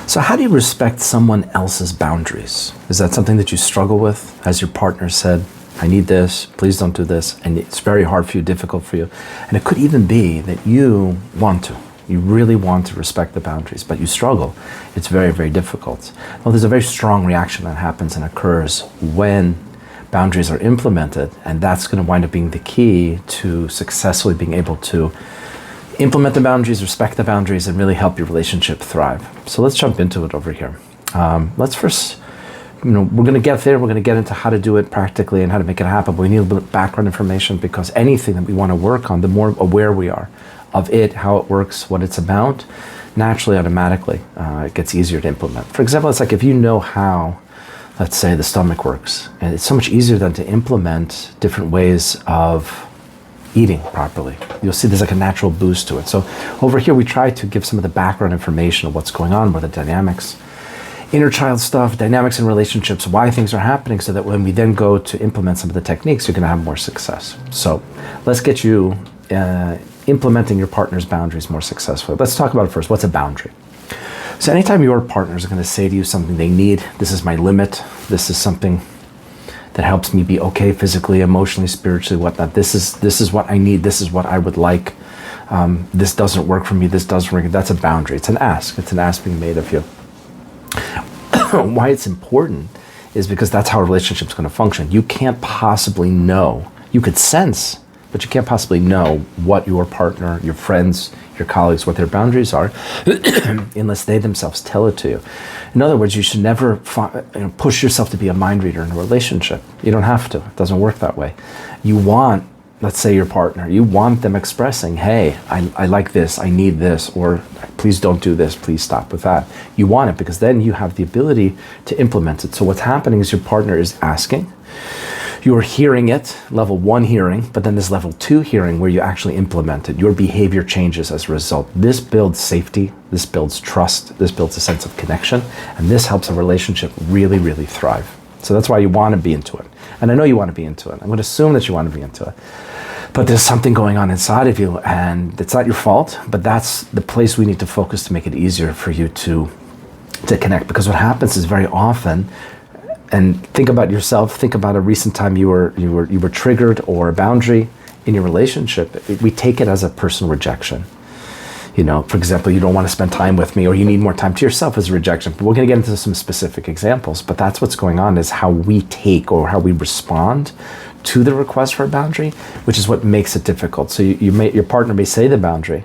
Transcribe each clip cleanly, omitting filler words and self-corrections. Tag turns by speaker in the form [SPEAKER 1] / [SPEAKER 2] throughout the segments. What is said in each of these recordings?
[SPEAKER 1] So how do you respect someone else's boundaries? Is that something that you struggle with? Has your partner said, I need this, please don't do this, and it's very hard for you, difficult for you. And it could even be that you want to. You really want to respect the boundaries, but you struggle. It's very, very difficult. Well, there's a very strong reaction that happens and occurs when boundaries are implemented, and that's going to wind up being the key to successfully being able to implement the boundaries, respect the boundaries, and really help your relationship thrive. So let's jump into it over here. Let's first, we're going to get there. We're going to get into how to do it practically and how to make it happen. But we need a little bit of background information, because anything that we want to work on, the more aware we are of it, how it works, what it's about, naturally, automatically, it gets easier to implement. For example, it's like if you know how, let's say, the stomach works, and it's so much easier then to implement different ways of eating properly. You'll see there's like a natural boost to it. So over here, we try to give some of the background information of what's going on, what the dynamics, inner child stuff, dynamics in relationships, why things are happening, so that when we then go to implement some of the techniques, you're going to have more success. So let's get you implementing your partner's boundaries more successfully. Let's talk about it first. What's a boundary? So anytime your partners are going to say to you something they need, this is my limit, this is something that helps me be okay physically, emotionally, spiritually, whatnot. This is what I need. This is what I would like. This doesn't work for me. This does work. That's a boundary. It's an ask. It's an ask being made of you. Why it's important is because that's how a relationship's going to function. You can't possibly know. You could sense, but you can't possibly know what your partner, your friends, your colleagues, what their boundaries are, unless they themselves tell it to you. In other words, you should never push yourself to be a mind reader in a relationship. You don't have to. It doesn't work that way. You want, let's say, your partner, you want them expressing, hey, I like this, I need this, or please don't do this, please stop with that. You want it because then you have the ability to implement it. So what's happening is your partner is asking, you're hearing it, level 1 hearing, but then there's level 2 hearing where you actually implement it. Your behavior changes as a result. This builds safety, this builds trust, this builds a sense of connection, and this helps a relationship really, really thrive. So that's why you want to be into it. And I know you want to be into it. I'm going to assume that you want to be into it. But there's something going on inside of you, and it's not your fault, but that's the place we need to focus to make it easier for you to connect. Because what happens is very often, and think about yourself, think about a recent time you were triggered, or a boundary in your relationship. We take it as a personal rejection. You know, for example, you don't want to spend time with me, or you need more time to yourself as a rejection. But we're going to get into some specific examples, but that's what's going on, is how we take or how we respond to the request for a boundary, which is what makes it difficult. So your partner may say the boundary,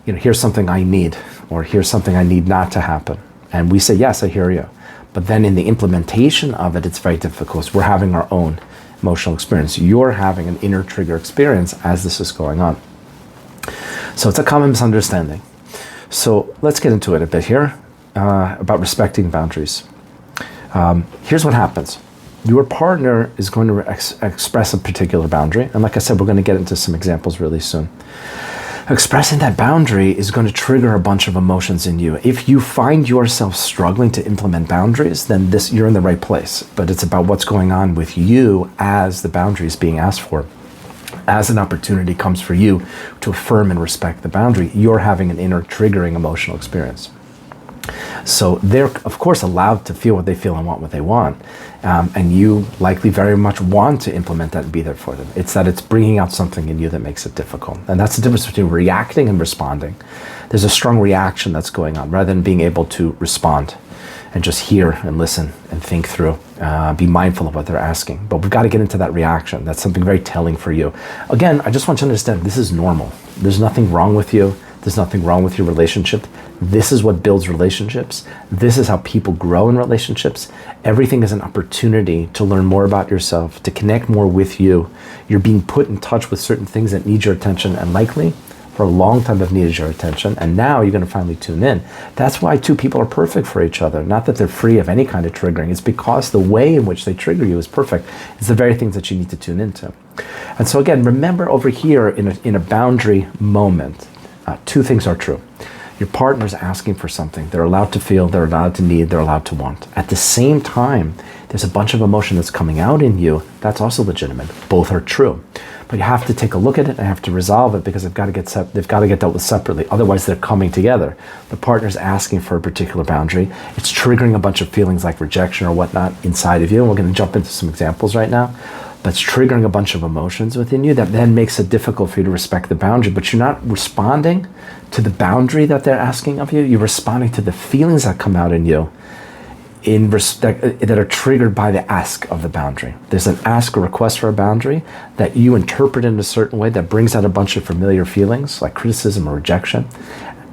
[SPEAKER 1] here's something I need, or here's something I need not to happen. And we say, yes, I hear you. But then in the implementation of it, it's very difficult. We're having our own emotional experience. You're having an inner trigger experience as this is going on. So it's a common misunderstanding. So let's get into it a bit here about respecting boundaries. Here's what happens. Your partner is going to express a particular boundary. And like I said, we're going to get into some examples really soon. Expressing that boundary is going to trigger a bunch of emotions in you. If you find yourself struggling to implement boundaries, then you're in the right place. But it's about what's going on with you as the boundary is being asked for. As an opportunity comes for you to affirm and respect the boundary, you're having an inner triggering emotional experience. So they're, of course, allowed to feel what they feel and want what they want. And you likely very much want to implement that and be there for them. It's that it's bringing out something in you that makes it difficult. And that's the difference between reacting and responding. There's a strong reaction that's going on rather than being able to respond and just hear and listen and think through, be mindful of what they're asking. But we've got to get into that reaction. That's something very telling for you. Again, I just want you to understand this is normal. There's nothing wrong with you. There's nothing wrong with your relationship. This is what builds relationships. This is how people grow in relationships. Everything is an opportunity to learn more about yourself, to connect more with you. You're being put in touch with certain things that need your attention, and likely for a long time have needed your attention, and now you're going to finally tune in. That's why two people are perfect for each other. Not that they're free of any kind of triggering. It's because the way in which they trigger you is perfect. It's the very things that you need to tune into. And so again, remember over here in a boundary moment, two things are true. Your partner's asking for something. They're allowed to feel, they're allowed to need, they're allowed to want. At the same time, there's a bunch of emotion that's coming out in you that's also legitimate. Both are true. But you have to take a look at it and have to resolve it because they've got to get dealt with separately. Otherwise, they're coming together. The partner's asking for a particular boundary. It's triggering a bunch of feelings like rejection or whatnot inside of you. And we're going to jump into some examples right now. But it's triggering a bunch of emotions within you that then makes it difficult for you to respect the boundary. But you're not responding to the boundary that they're asking of you. You're responding to the feelings that come out in you in respect that are triggered by the ask of the boundary. There's an ask or request for a boundary that you interpret in a certain way that brings out a bunch of familiar feelings like criticism or rejection.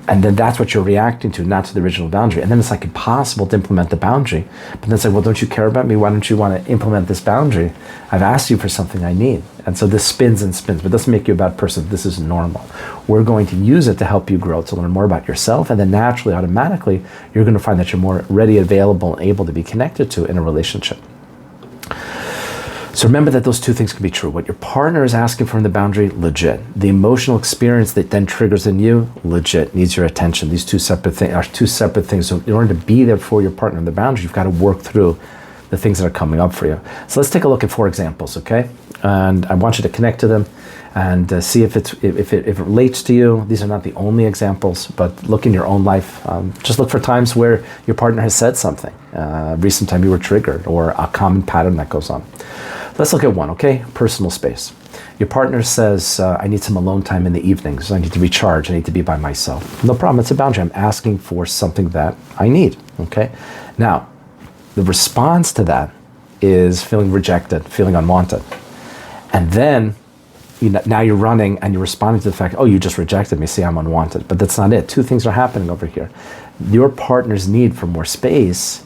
[SPEAKER 1] And then that's what you're reacting to, not to the original boundary. And then it's like impossible to implement the boundary. But then it's like, well, don't you care about me? Why don't you want to implement this boundary? I've asked you for something I need. And so this spins and spins, but it doesn't make you a bad person. This is normal. We're going to use it to help you grow, to learn more about yourself. And then naturally, automatically, you're going to find that you're more ready, available, and able to be connected to in a relationship. So remember that those two things can be true. What your partner is asking for in the boundary, legit. The emotional experience that then triggers in you, legit, needs your attention. These two separate things are two separate things. So in order to be there for your partner in the boundary, you've got to work through the things that are coming up for you. So let's take a look at 4 examples, okay? And I want you to connect to them and see if it relates to you. These are not the only examples, but look in your own life. Just look for times where your partner has said something, recent time you were triggered, or a common pattern that goes on. Let's look at one, okay? Personal space. Your partner says, I need some alone time in the evenings. I need to recharge. I need to be by myself. No problem. It's a boundary. I'm asking for something that I need, okay? Now, the response to that is feeling rejected, feeling unwanted. And then now you're running and you're responding to the fact, oh, you just rejected me. See, I'm unwanted. But that's not it. 2 things are happening over here. Your partner's need for more space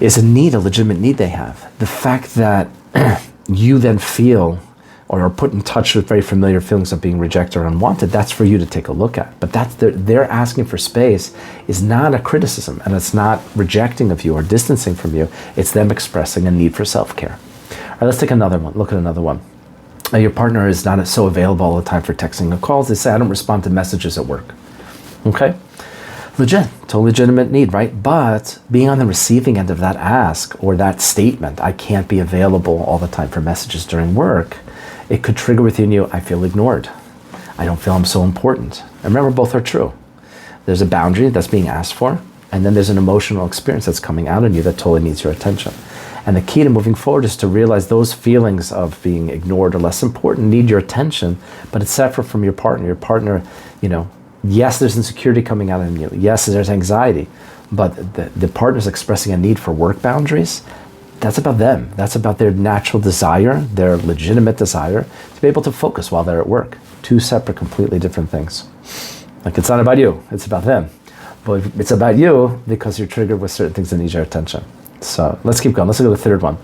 [SPEAKER 1] is a need, a legitimate need they have. The fact that you then feel or are put in touch with very familiar feelings of being rejected or unwanted, that's for you to take a look at. But that's they're asking for space is not a criticism, and it's not rejecting of you or distancing from you. It's them expressing a need for self-care. All right, let's take another one. Look at another one. Your partner is not so available all the time for texting or calls. They say, I don't respond to messages at work. Okay? Legit, totally legitimate need, right? But being on the receiving end of that ask or that statement, I can't be available all the time for messages during work, it could trigger within you, I feel ignored. I don't feel I'm so important. And remember, both are true. There's a boundary that's being asked for, and then there's an emotional experience that's coming out in you that totally needs your attention. And the key to moving forward is to realize those feelings of being ignored or less important need your attention, but it's separate from your partner. Your partner, yes, there's insecurity coming out in you. Yes, there's anxiety, but the partner's expressing a need for work boundaries. That's about them. That's about their natural desire, their legitimate desire to be able to focus while they're at work. 2 separate, completely different things. Like, it's not about you, it's about them. But it's about you because you're triggered with certain things that need your attention. So let's keep going. Let's go to the 3rd one.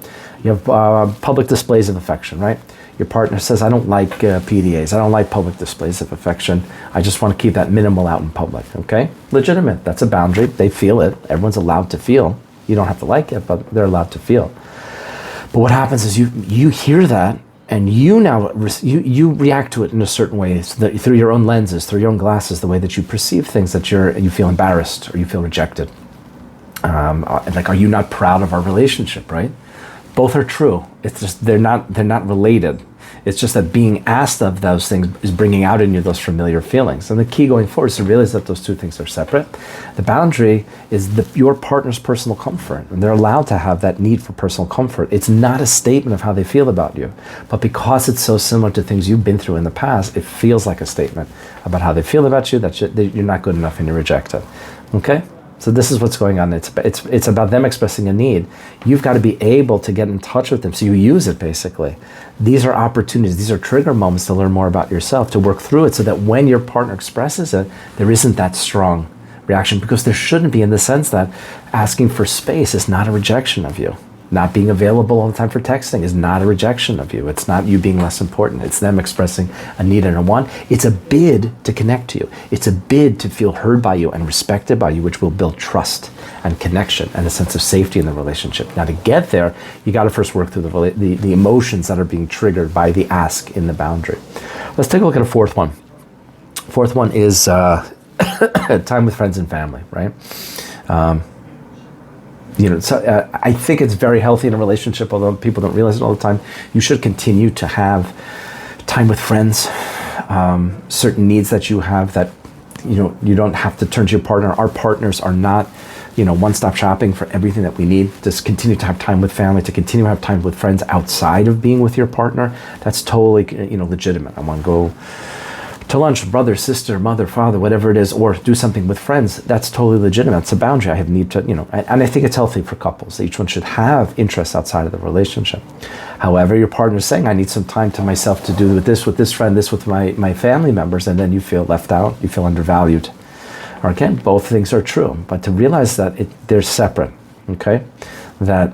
[SPEAKER 1] You have public displays of affection, right? Your partner says, I don't like PDAs. I don't like public displays of affection. I just want to keep that minimal out in public, okay? Legitimate. That's a boundary. They feel it. Everyone's allowed to feel. You don't have to like it, but they're allowed to feel. But what happens is you hear that, and you now you react to it in a certain way, so that through your own lenses, through your own glasses, the way that you perceive things, that you feel embarrassed or you feel rejected. Like, are you not proud of our relationship, right? Both are true. It's just they're not related. It's just that being asked of those things is bringing out in you those familiar feelings. And the key going forward is to realize that those 2 things are separate. The boundary is your partner's personal comfort, and they're allowed to have that need for personal comfort. It's not a statement of how they feel about you, but because it's so similar to things you've been through in the past, it feels like a statement about how they feel about you, that you're not good enough and you're rejected. Okay? So this is what's going on. It's about them expressing a need. You've got to be able to get in touch with them, so you use it basically. These are opportunities, these are trigger moments to learn more about yourself, to work through it so that when your partner expresses it, there isn't that strong reaction, because there shouldn't be, in the sense that asking for space is not a rejection of you. Not being available all the time for texting is not a rejection of you. It's not you being less important. It's them expressing a need and a want. It's a bid to connect to you. It's a bid to feel heard by you and respected by you, which will build trust and connection and a sense of safety in the relationship. Now, to get there, you got to first work through the emotions that are being triggered by the ask in the boundary. Let's take a look at a 4th one. 4th one is time with friends and family, right? I think it's very healthy in a relationship, although people don't realize it all the time. You should continue to have time with friends, certain needs that you have that, you don't have to turn to your partner. Our partners are not, one-stop shopping for everything that we need. Just continue to have time with family, to continue to have time with friends outside of being with your partner. That's totally, legitimate. I want to go to lunch, brother, sister, mother, father, whatever it is, or do something with friends. That's totally legitimate. It's a boundary. I have need to, and I think it's healthy for couples. Each one should have interests outside of the relationship. However, your partner is saying, I need some time to myself to do with this friend, this with my family members, and then you feel left out, you feel undervalued. Or again, both things are true, but to realize that they're separate, okay? That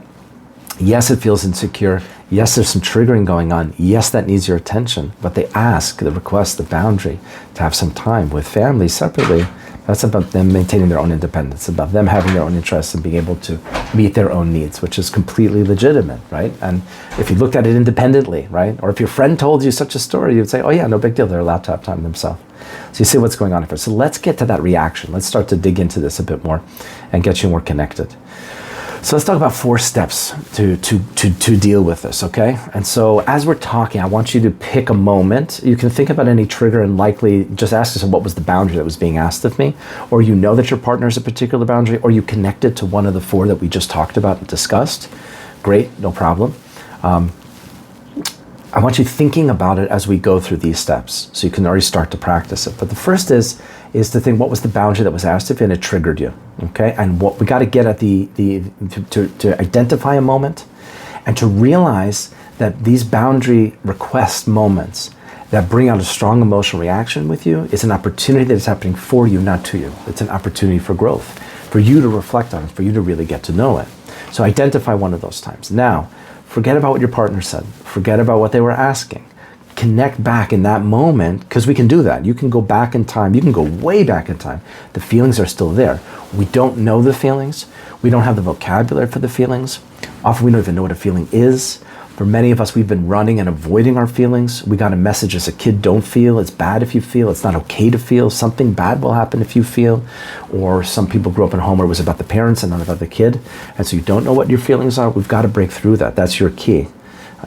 [SPEAKER 1] yes, it feels insecure. Yes, there's some triggering going on. Yes, that needs your attention, but they request the boundary to have some time with family separately. That's about them maintaining their own independence, about them having their own interests and being able to meet their own needs, which is completely legitimate, right? And if you looked at it independently, right? Or if your friend told you such a story, you'd say, oh yeah, no big deal, they're allowed to have time themselves. So you see what's going on here. So let's get to that reaction. Let's start to dig into this a bit more and get you more connected. So let's talk about 4 steps to deal with this, okay? And so as we're talking, I want you to pick a moment. You can think about any trigger and likely just ask yourself, what was the boundary that was being asked of me? Or you know that your partner has a particular boundary, or you connected to one of the 4 that we just talked about and discussed. Great, no problem. I want you thinking about it as we go through these steps, so you can already start to practice it. But the first is to think, what was the boundary that was asked of you and it triggered you, okay? And what we got to get at to identify a moment and to realize that these boundary request moments that bring out a strong emotional reaction with you is an opportunity that is happening for you, not to you. It's an opportunity for growth, for you to reflect on it, for you to really get to know it. So identify one of those times. Now, forget about what your partner said. Forget about what they were asking. Connect back in that moment, because we can do that. You can go back in time. You can go way back in time. The feelings are still there. We don't know the feelings. We don't have the vocabulary for the feelings. Often we don't even know what a feeling is. For many of us, we've been running and avoiding our feelings. We got a message as a kid, don't feel. It's bad if you feel. It's not okay to feel. Something bad will happen if you feel. Or some people grew up in a home where it was about the parents and not about the kid. And so you don't know what your feelings are. We've got to break through that. That's your key.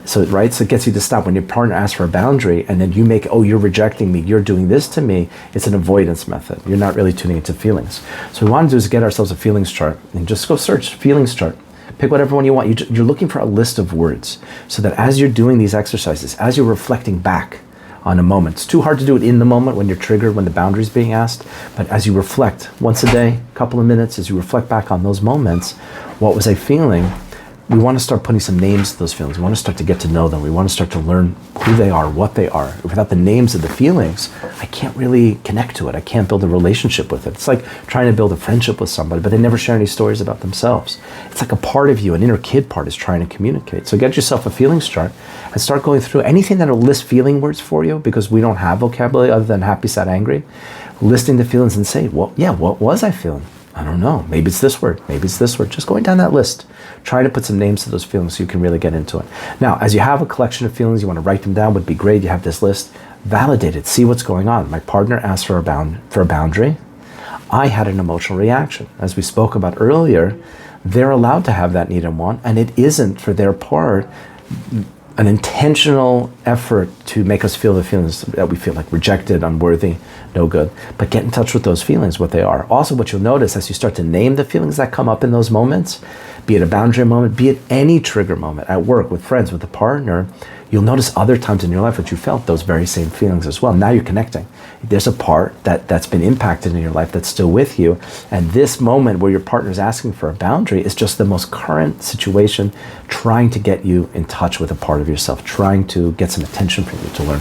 [SPEAKER 1] So it gets you to stop. When your partner asks for a boundary and then you make, oh, you're rejecting me, you're doing this to me, it's an avoidance method. You're not really tuning into feelings. So what we want to do is get ourselves a feelings chart and just go search feelings chart. Pick whatever one you want. You're looking for a list of words so that as you're doing these exercises, as you're reflecting back on a moment, it's too hard to do it in the moment when you're triggered, when the boundary is being asked, but as you reflect once a day, a couple of minutes, as you reflect back on those moments, what was I feeling? We want to start putting some names to those feelings. We want to start to get to know them. We want to start to learn who they are, what they are. Without the names of the feelings, I can't really connect to it. I can't build a relationship with it. It's like trying to build a friendship with somebody, but they never share any stories about themselves. It's like a part of you, an inner kid part is trying to communicate. So get yourself a feelings chart and start going through anything that will list feeling words for you, because we don't have vocabulary other than happy, sad, angry. Listing the feelings and say, well, yeah, what was I feeling? I don't know. Maybe it's this word. Maybe it's this word. Just going down that list. Try to put some names to those feelings so you can really get into it. Now, as you have a collection of feelings, you want to write them down, would be great. You have this list. Validate it. See what's going on. My partner asked for a boundary. I had an emotional reaction. As we spoke about earlier, they're allowed to have that need and want, and it isn't, for their part, an intentional effort to make us feel the feelings that we feel, like rejected, unworthy, no good. But get in touch with those feelings, what they are. Also, what you'll notice as you start to name the feelings that come up in those moments, be it a boundary moment, be it any trigger moment, at work, with friends, with a partner, you'll notice other times in your life that you felt those very same feelings as well. Now you're connecting. There's a part that's been impacted in your life that's still with you. And this moment where your partner's asking for a boundary is just the most current situation, trying to get you in touch with a part of yourself, trying to get some attention from you to learn.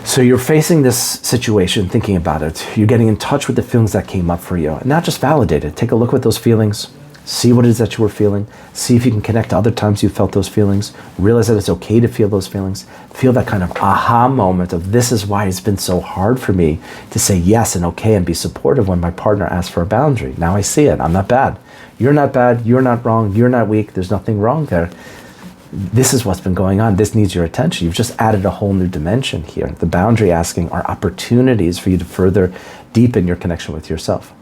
[SPEAKER 1] So you're facing this situation, thinking about it. You're getting in touch with the feelings that came up for you. And not just validate it. Take a look at those feelings. See what it is that you were feeling. See if you can connect to other times you felt those feelings. Realize that it's okay to feel those feelings. Feel that kind of aha moment of, this is why it's been so hard for me to say yes and okay and be supportive when my partner asks for a boundary. Now I see it. I'm not bad. You're not bad. You're not wrong. You're not weak. There's nothing wrong there. This is what's been going on. This needs your attention. You've just added a whole new dimension here. The boundary asking are opportunities for you to further deepen your connection with yourself.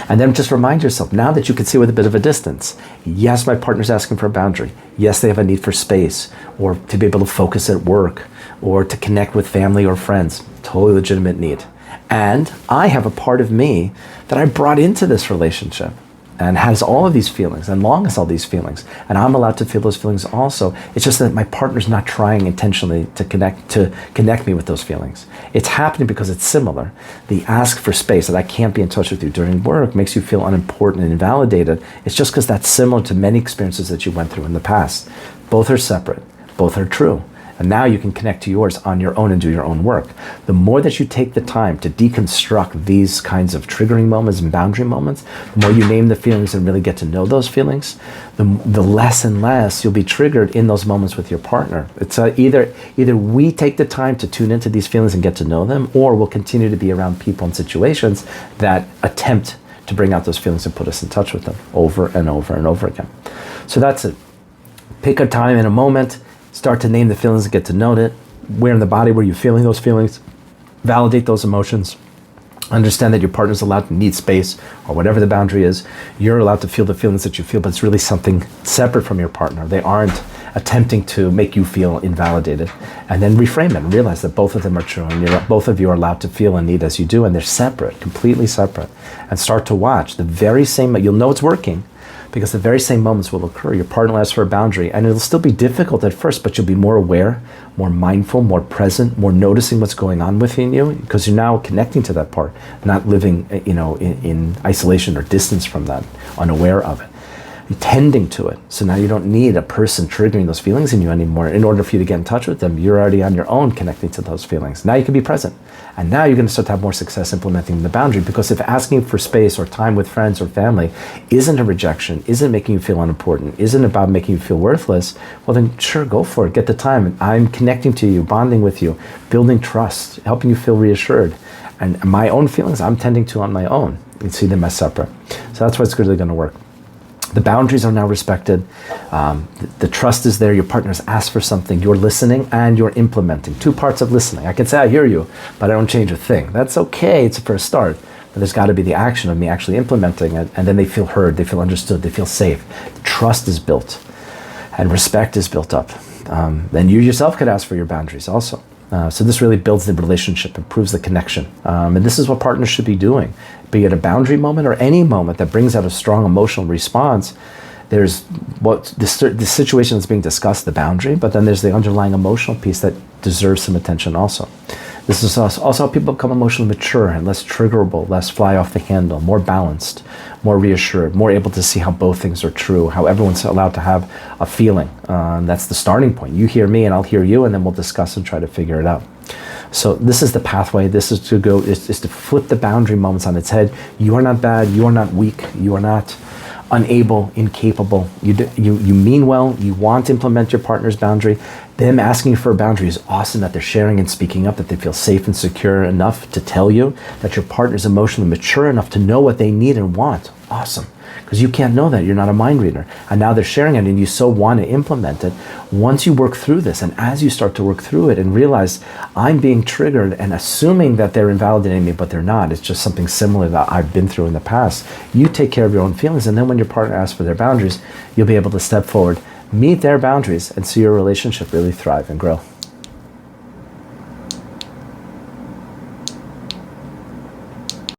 [SPEAKER 1] And then just remind yourself, now that you can see with a bit of a distance, yes, my partner's asking for a boundary. Yes, they have a need for space, or to be able to focus at work, or to connect with family or friends. Totally legitimate need. And I have a part of me that I brought into this relationship and has all of these feelings and longs all these feelings. And I'm allowed to feel those feelings also. It's just that my partner's not trying intentionally to connect me with those feelings. It's happening because it's similar. The ask for space, that I can't be in touch with you during work, makes you feel unimportant and invalidated. It's just because that's similar to many experiences that you went through in the past. Both are separate. Both are true. And now you can connect to yours on your own and do your own work. The more that you take the time to deconstruct these kinds of triggering moments and boundary moments, the more you name the feelings and really get to know those feelings, the less and less you'll be triggered in those moments with your partner. It's either we take the time to tune into these feelings and get to know them, or we'll continue to be around people and situations that attempt to bring out those feelings and put us in touch with them over and over and over again. So that's it. Pick a time and a moment. Start to name the feelings and get to know it. Where in the body were you feeling those feelings? Validate those emotions. Understand that your partner's allowed to need space, or whatever the boundary is. You're allowed to feel the feelings that you feel, but it's really something separate from your partner. They aren't attempting to make you feel invalidated. And then reframe it and realize that both of them are true, and both of you are allowed to feel and need as you do, and they're separate, completely separate. And start to watch the very same, you'll know it's working, because the very same moments will occur. Your partner will ask for a boundary, and it'll still be difficult at first, but you'll be more aware, more mindful, more present, more noticing what's going on within you, because you're now connecting to that part, not living, in isolation or distance from that, unaware of it. You're tending to it. So now you don't need a person triggering those feelings in you anymore. In order for you to get in touch with them, you're already on your own connecting to those feelings. Now you can be present. And now you're going to start to have more success implementing the boundary, because if asking for space or time with friends or family isn't a rejection, isn't making you feel unimportant, isn't about making you feel worthless, well then sure, go for it. Get the time. I'm connecting to you, bonding with you, building trust, helping you feel reassured. And my own feelings, I'm tending to on my own. You see them as separate. So that's what's really going to work. The boundaries are now respected. The trust is there. Your partner's asked for something. You're listening and you're implementing. Two parts of listening. I can say I hear you, but I don't change a thing. That's okay. It's for a start. But there's got to be the action of me actually implementing it. And then they feel heard. They feel understood. They feel safe. Trust is built and respect is built up. Then you yourself could ask for your boundaries also. So this really builds the relationship, improves the connection. And this is what partners should be doing. Be it a boundary moment or any moment that brings out a strong emotional response, there's what the situation that's being discussed, the boundary, but then there's the underlying emotional piece that deserves some attention also. This is also how people become emotionally mature and less triggerable, less fly off the handle, more balanced, more reassured, more able to see how both things are true, how everyone's allowed to have a feeling. That's the starting point. You hear me and I'll hear you, and then we'll discuss and try to figure it out. So this is the pathway. This is to go, is to flip the boundary moments on its head. You are not bad. You are not weak. You are not unable, incapable. You mean well. You want to implement your partner's boundary. Them asking for a boundary is awesome, that they're sharing and speaking up, that they feel safe and secure enough to tell you, that your partner's emotionally mature enough to know what they need and want. Awesome. Because you can't know that. You're not a mind reader. And now they're sharing it and you so want to implement it. Once you work through this, and as you start to work through it and realize I'm being triggered and assuming that they're invalidating me, but they're not. It's just something similar that I've been through in the past. You take care of your own feelings, and then when your partner asks for their boundaries, you'll be able to step forward, meet their boundaries, and see your relationship really thrive and grow.